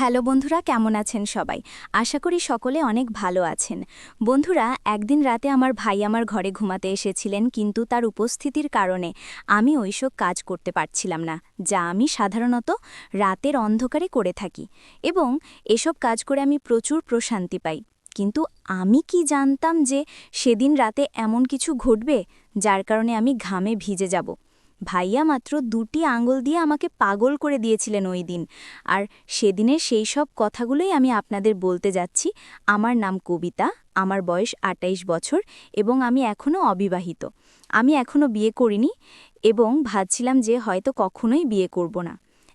Hello বন্ধুরা, কেমন আছেন সবাই? আশা করি সকলে অনেক ভালো আছেন। বন্ধুরা, একদিন রাতে আমার ভাই আমার ঘরে ঘুমাতে এসেছিলেন, কিন্তু তার উপস্থিতির কারণে আমি ওইসব কাজ করতে পারছিলাম না, যা আমি সাধারণত রাতের অন্ধকারে করে থাকি, এবং এসব কাজ করে আমি প্রচুর প্রশান্তি পাই। কিন্তু আমি কি জানতাম যে সেদিন রাতে এমন কিছু ঘটবে যার কারণে আমি ঘামে ভিজে যাব। ভাইয়া মাত্র 2টি আঙুল দিয়ে আমাকে পাগল করে দিয়েছিলেন ওই দিন। আর সেদিনের সেই সব কথাগুলোই আমি আপনাদের বলতে যাচ্ছি। আমার নাম কবিতা, আমার বয়স 28 বছর এবং আমি এখনও অবিবাহিত। আমি এখনও বিয়ে করিনি এবং ভাবছিলাম যে হয়তো কখনোই বিয়ে করব না।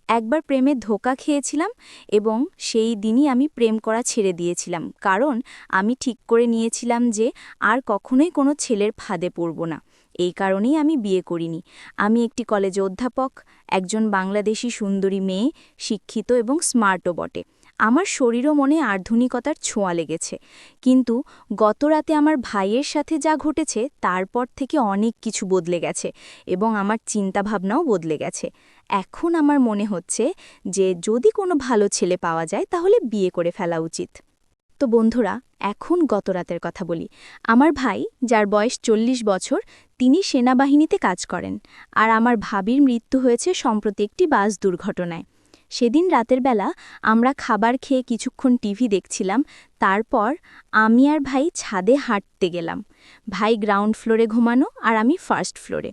একবার প্রেমে ধোঁকা খেয়েছিলাম এবং সেই দিনই আমি প্রেম করা ছেড়ে দিয়েছিলাম, কারণ আমি ঠিক করে নিয়েছিলাম যে আর কখনোই কোনো ছেলের ফাঁদে পড়ব না। এই কারণেই আমি বিয়ে করিনি। আমি একটি কলেজে অধ্যাপক, একজন বাংলাদেশি সুন্দরী মেয়ে, শিক্ষিত এবং স্মার্টও বটে। আমার শরীর ও মনে আধুনিকতার ছোঁয়া লেগেছে। কিন্তু গতরাতে আমার ভাইয়ের সাথে যা ঘটেছে তারপর থেকে অনেক কিছু বদলে গেছে এবং আমার চিন্তাভাবনাও বদলে গেছে। এখন আমার মনে হচ্ছে যে যদি কোনো ভালো ছেলে পাওয়া যায় তাহলে বিয়ে করে ফেলা উচিত। তো বন্ধুরা, এখন গতরাতের কথা বলি। আমার ভাই, যার বয়স 40 বছর, তিনি সেনাবাহিনীতে কাজ করেন, আর আমার ভাবির মৃত্যু হয়েছে সম্প্রতি একটি বাস দুর্ঘটনায়। সেদিন রাতের বেলা আমরা খাবার খেয়ে কিছুক্ষণ টিভি দেখছিলাম। তারপর আমি আর ভাই ছাদে হাঁটতে গেলাম। ভাই গ্রাউন্ড ফ্লোরে ঘুমানো আর আমি ফার্স্ট ফ্লোরে।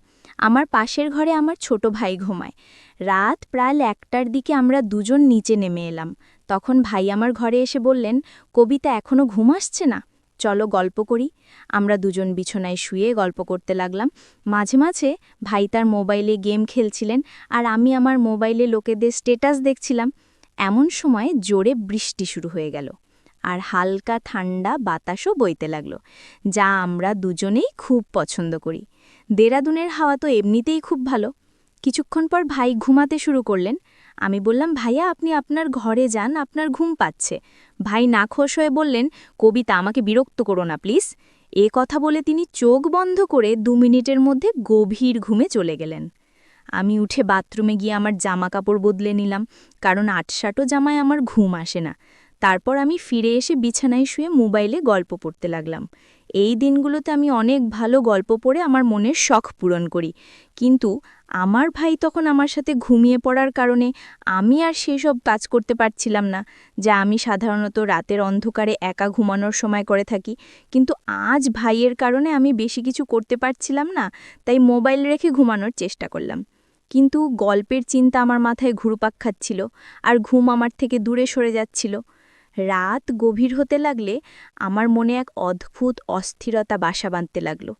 আমার পাশের ঘরে আমার ছোট ভাই ঘুমায়। রাত প্রায় 1টার দিকে আমরা দুজন নিচে নেমে এলাম। তখন ভাই আমার ঘরে এসে বললেন, কবিতা, এখনো ঘুম আসছে না? চলো গল্প করি। আমরা দুজন বিছানায় শুয়ে গল্প করতে লাগলাম। মাঝে মাঝে ভাই তার মোবাইলে গেম খেলছিলেন আর আমি আমার মোবাইলে লোকেদের স্ট্যাটাস দেখছিলাম। এমন সময় জোরে বৃষ্টি শুরু হয়ে গেল আর হালকা ঠান্ডা বাতাসও বইতে লাগলো, যা আমরা দুজনেই খুব পছন্দ করি। দেরাদুনের হাওয়া তো এমনিতেই খুব ভালো। কিছুক্ষণ পর ভাই ঘুমাতে শুরু করলেন। আমি বললাম, ভাইয়া, আপনি আপনার ঘরে যান, আপনার ঘুম পাচ্ছে। ভাই নাখোশ হয়ে বললেন, কবিতা, আমাকে বিরক্ত করো না প্লিজ। এ কথা বলে তিনি চোখ বন্ধ করে 2 মিনিটের মধ্যে গভীর ঘুমে চলে গেলেন। আমি উঠে বাথরুমে গিয়ে আমার জামা কাপড় বদলে নিলাম, কারণ আটসাটো জামায় আমার ঘুম আসে না। তারপর আমি ফিরে এসে বিছানায় শুয়ে মোবাইলে গল্প পড়তে লাগলাম। এই দিনগুলোতে আমি অনেক ভালো গল্প পড়ে আমার মনের শখ পূরণ করি, কিন্তু আমার ভাই তখন আমার সাথে ঘুমিয়ে পড়ার কারণে আমি আর সেসব কাজ করতে পারছিলাম না, যা আমি সাধারণত রাতের অন্ধকারে একা ঘুমানোর সময় করে থাকি। কিন্তু আজ ভাইয়ের কারণে আমি বেশি কিছু করতে পারছিলাম না, তাই মোবাইল রেখে ঘুমানোর চেষ্টা করলাম। কিন্তু গল্পের চিন্তা আমার মাথায় ঘুরপাক খাচ্ছিল আর ঘুম আমার থেকে দূরে সরে যাচ্ছিল। রাত গভীর হতে লাগলে আমার মনে এক অদ্ভুত অস্থিরতা বাসা বাঁধতে লাগলো।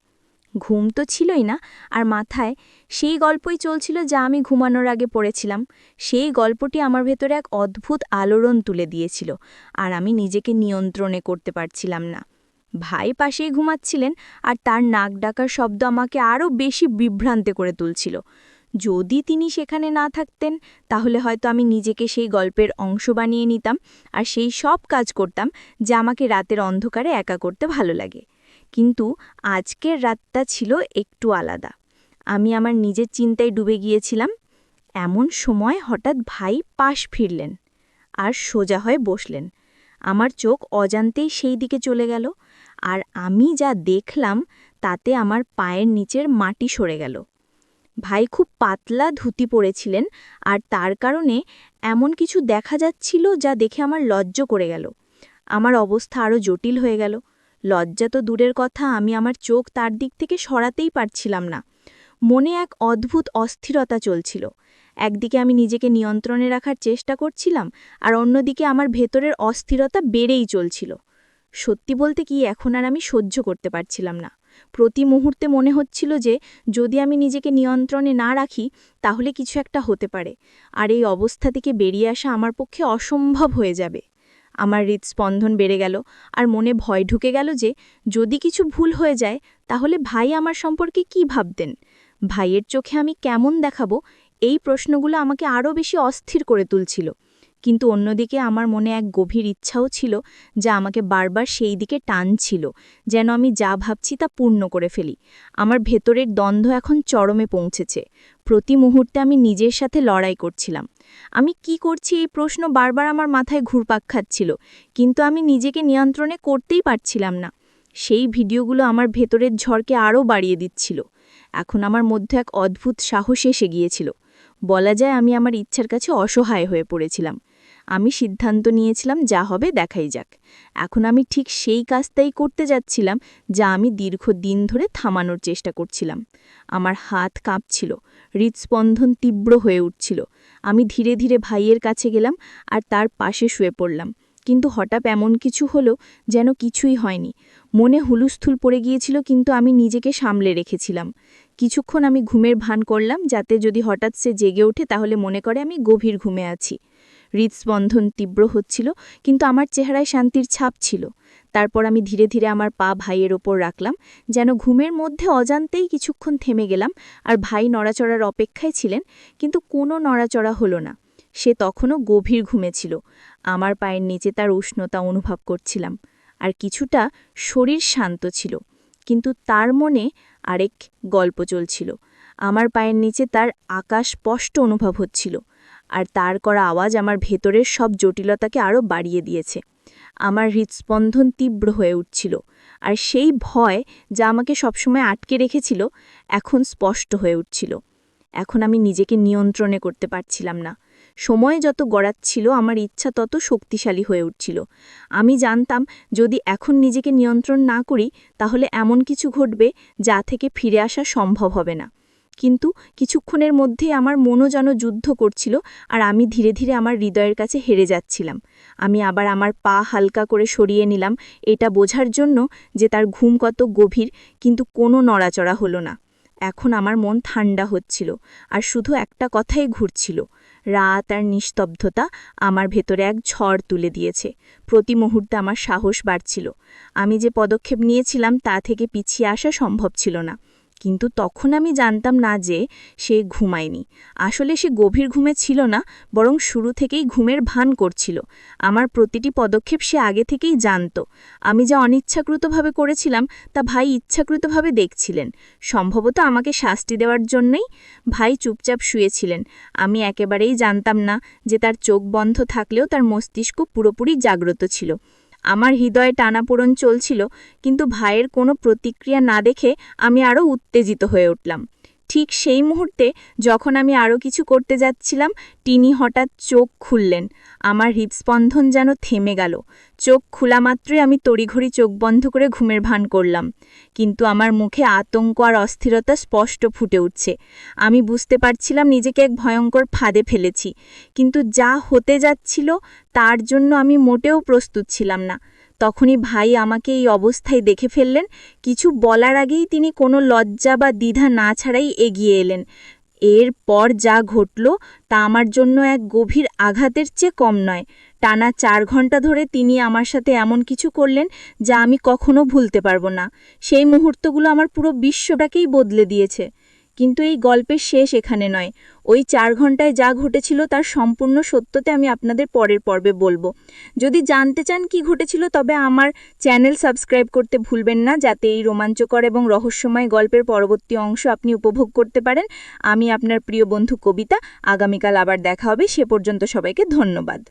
ঘুম তো ছিলই না, আর মাথায় সেই গল্পই চলছিল যা আমি ঘুমানোর আগে পড়েছিলাম। সেই গল্পটি আমার ভেতরে এক অদ্ভুত আলোড়ন তুলে দিয়েছিল, আর আমি নিজেকে নিয়ন্ত্রণে করতে পারছিলাম না। ভাই পাশেই ঘুমাচ্ছিলেন, আর তার নাক ডাকার শব্দ আমাকে আরও বেশি বিভ্রান্তে করে তুলছিল। যদি তিনি সেখানে না থাকতেন, তাহলে হয়তো আমি নিজেকে সেই গল্পের অংশ বানিয়ে নিতাম আর সেই সব কাজ করতাম যা আমাকে রাতের অন্ধকারে একা করতে ভালো লাগে। কিন্তু আজকের রাতটা ছিল একটু আলাদা। আমি আমার নিজের চিন্তায় ডুবে গিয়েছিলাম। এমন সময় হঠাৎ ভাই পাশ ফিরলেন আর সোজা হয়ে বসলেন। আমার চোখ অজান্তেই সেই দিকে চলে গেল, আর আমি যা দেখলাম তাতে আমার পায়ের নিচের মাটি সরে গেল। ভাই খুব পাতলা ধুতি পরেছিলেন, আর তার কারণে এমন কিছু দেখা যাচ্ছিল যা দেখে আমার লজ্জা করে গেল। আমার অবস্থা আরও জটিল হয়ে গেল। লজ্জা তো দূরের কথা, আমি আমার চোখ তার দিক থেকে সরাতেই পারছিলাম না। মনে এক অদ্ভুত অস্থিরতা চলছিল। একদিকে আমি নিজেকে নিয়ন্ত্রণে রাখার চেষ্টা করছিলাম, আর অন্যদিকে আমার ভেতরের অস্থিরতা বেড়েই চলছিল। সত্যি বলতে কি, এখন আর আমি সহ্য করতে পারছিলাম না। প্রতি মুহূর্তে মনে হচ্ছিল যে যদি আমি নিজেকে নিয়ন্ত্রণে না রাখি তাহলে কিছু একটা হতে পারে, আর এই অবস্থা থেকে বেরিয়ে আসা আমার পক্ষে অসম্ভব হয়ে যাবে। আমার হৃদস্পন্দন বেড়ে গেল, আর মনে ভয় ঢুকে গেল যে যদি কিছু ভুল হয়ে যায় তাহলে ভাই আমার সম্পর্কে কি ভাবতেন, ভাইয়ের চোখে আমি কেমন দেখাবো। এই প্রশ্নগুলো আমাকে আরও বেশি অস্থির করে তুলছিল। কিন্তু অন্যদিকে আমার মনে এক গভীর ইচ্ছাও ছিল যা আমাকে বারবার সেই দিকে টানছিল, যেন আমি যা ভাবছি তা পূর্ণ করে ফেলি। আমার ভেতরের দ্বন্দ্ব এখন চরমে পৌঁছেছে। প্রতি মুহূর্তে আমি নিজের সাথে লড়াই করছিলাম। আমি কি করছি এই প্রশ্ন বারবার আমার মাথায় ঘুরপাক খাচ্ছিল, কিন্তু আমি নিজেকে নিয়ন্ত্রণে করতেই পারছিলাম না। সেই ভিডিওগুলো আমার ভেতরের ঝড়কে আরও বাড়িয়ে দিচ্ছিল। এখন আমার মধ্যে এক অদ্ভুত সাহস এসে গিয়েছিল। বলা যায় আমি আমার ইচ্ছার কাছে অসহায় হয়ে পড়েছিলাম। আমি সিদ্ধান্ত নিয়েছিলাম যা হবে দেখাই যাক। এখন আমি ঠিক সেই কাজটাই করতে যাচ্ছিলাম যা আমি দীর্ঘদিন ধরে থামানোর চেষ্টা করছিলাম। আমার হাত কাঁপছিল, হৃদস্পন্দন তীব্র হয়ে উঠছিল। আমি ধীরে ধীরে ভাইয়ের কাছে গেলাম আর তার পাশে শুয়ে পড়লাম। কিন্তু হঠাৎ এমন কিছু হলো যেন কিছুই হয়নি। মনে হুলুস্থুল পড়ে গিয়েছিল, কিন্তু আমি নিজেকে সামলে রেখেছিলাম। কিছুক্ষণ আমি ঘুমের ভান করলাম, যাতে যদি হঠাৎ সে জেগে ওঠে তাহলে মনে করে আমি গভীর ঘুমে আছি। হৃদস্পন্দন তীব্র হচ্ছিল, কিন্তু আমার চেহারায় শান্তির ছাপ ছিল। তারপর আমি ধীরে ধীরে আমার পা ভাইয়ের ওপর রাখলাম, যেন ঘুমের মধ্যে অজান্তেই কিছুক্ষণ থেমে গেলাম। আর ভাই নড়াচড়ার অপেক্ষায় ছিলেন, কিন্তু কোনো নড়াচড়া হলো না। সে তখনও গভীর ঘুমে ছিল। আমার পায়ের নিচে তার উষ্ণতা অনুভব করছিলাম, আর কিছুটা শরীর শান্ত ছিল, কিন্তু তার মনে আরেক গল্প চলছিল। আমার পায়ের নিচে তার আকাশ স্পষ্ট অনুভব হচ্ছিল, আর তার করা আওয়াজ আমার ভেতরের সব জটিলতাকে আরও বাড়িয়ে দিয়েছে। আমার হৃদস্পন্দন তীব্র হয়ে উঠছিল, আর সেই ভয় যা আমাকে সবসময় আটকে রেখেছিল এখন স্পষ্ট হয়ে উঠছিল। এখন আমি নিজেকে নিয়ন্ত্রণে করতে পারছিলাম না। সময় যত গড়াচ্ছিল আমার ইচ্ছা তত শক্তিশালী হয়ে উঠছিল। আমি জানতাম যদি এখন নিজেকে নিয়ন্ত্রণ না করি তাহলে এমন কিছু ঘটবে যা থেকে ফিরে আসা সম্ভব হবে না। কিন্তু কিছুক্ষণের মধ্যেই আমার মনও যেন যুদ্ধ করছিল, আর আমি ধীরে ধীরে আমার হৃদয়ের কাছে হেরে যাচ্ছিলাম। আমি আবার আমার পা হালকা করে সরিয়ে নিলাম, এটা বোঝার জন্য যে তার ঘুম কত গভীর, কিন্তু কোনো নড়াচড়া হলো না। এখন আমার মন ঠান্ডা হচ্ছিল, আর শুধু একটা কথাই ঘুরছিল। রাত আর নিস্তব্ধতা আমার ভেতরে এক ঝড় তুলে দিয়েছে। প্রতি মুহূর্তে আমার সাহস বাড়ছিল। আমি যে পদক্ষেপ নিয়েছিলাম তা থেকে পিছিয়ে আসা সম্ভব ছিল না। কিন্তু তখন আমি জানতাম না যে সে ঘুমায়নি। আসলে সে গভীর ঘুমে ছিল না, বরং শুরু থেকেই ঘুমের ভান করছিল। আমার প্রতিটি পদক্ষেপ সে আগে থেকেই জানত। আমি যা অনিচ্ছাকৃতভাবে করেছিলাম তা ভাই ইচ্ছাকৃতভাবে দেখছিলেন। সম্ভবত আমাকে শাস্তি দেওয়ার জন্যই ভাই চুপচাপ শুয়েছিলেন। আমি একেবারেই জানতাম না যে তার চোখ বন্ধ থাকলেও তার মস্তিষ্ক পুরোপুরি জাগ্রত ছিল। আমার হৃদয়ে টানাপোড়ন চলছিল, কিন্তু ভাইয়ের কোনো প্রতিক্রিয়া না দেখে আমি আরও উত্তেজিত হয়ে উঠলাম। ঠিক সেই মুহূর্তে যখন আমি আরও কিছু করতে যাচ্ছিলাম, তিনি হঠাৎ চোখ খুললেন। আমার হৃদস্পন্দন যেন থেমে গেল। চোখ খোলা মাত্রই আমি তড়িঘড়ি চোখ বন্ধ করে ঘুমের ভান করলাম, কিন্তু আমার মুখে আতঙ্ক আর অস্থিরতা স্পষ্ট ফুটে উঠছে। আমি বুঝতে পারছিলাম নিজেকে এক ভয়ঙ্কর ফাঁদে ফেলেছি, কিন্তু যা হতে যাচ্ছিল তার জন্য আমি মোটেও প্রস্তুত ছিলাম না। তখনই ভাই আমাকে এই অবস্থায় দেখে ফেললেন। কিছু বলার আগেই তিনি কোনো লজ্জা বা দ্বিধা না ছাড়াই এগিয়ে এলেন। এরপর যা ঘটল তা আমার জন্য এক গভীর আঘাতের চেয়ে কম নয়। টানা 4 ঘন্টা ধরে তিনি আমার সাথে এমন কিছু করলেন যা আমি কখনো ভুলতে পারবো না। সেই মুহূর্তগুলো আমার পুরো বিশ্বটাকেই বদলে দিয়েছে। কিন্তু এই গল্পের শেষ এখানে নয়। ওই 4 ঘন্টায় যা ঘটেছিল তার সম্পূর্ণ সত্যতে আমি আপনাদের পরের পর্বে বলবো। যদি জানতে চান কি ঘটেছিল তবে আমার চ্যানেল সাবস্ক্রাইব করতে ভুলবেন না, যাতে এই রোমাঞ্চকর এবং রহস্যময় গল্পের পরবর্তী অংশ আপনি উপভোগ করতে পারেন। আমি আপনার প্রিয় বন্ধু কবিতা। আগামীকাল আবার দেখা হবে। সে পর্যন্ত সবাইকে ধন্যবাদ।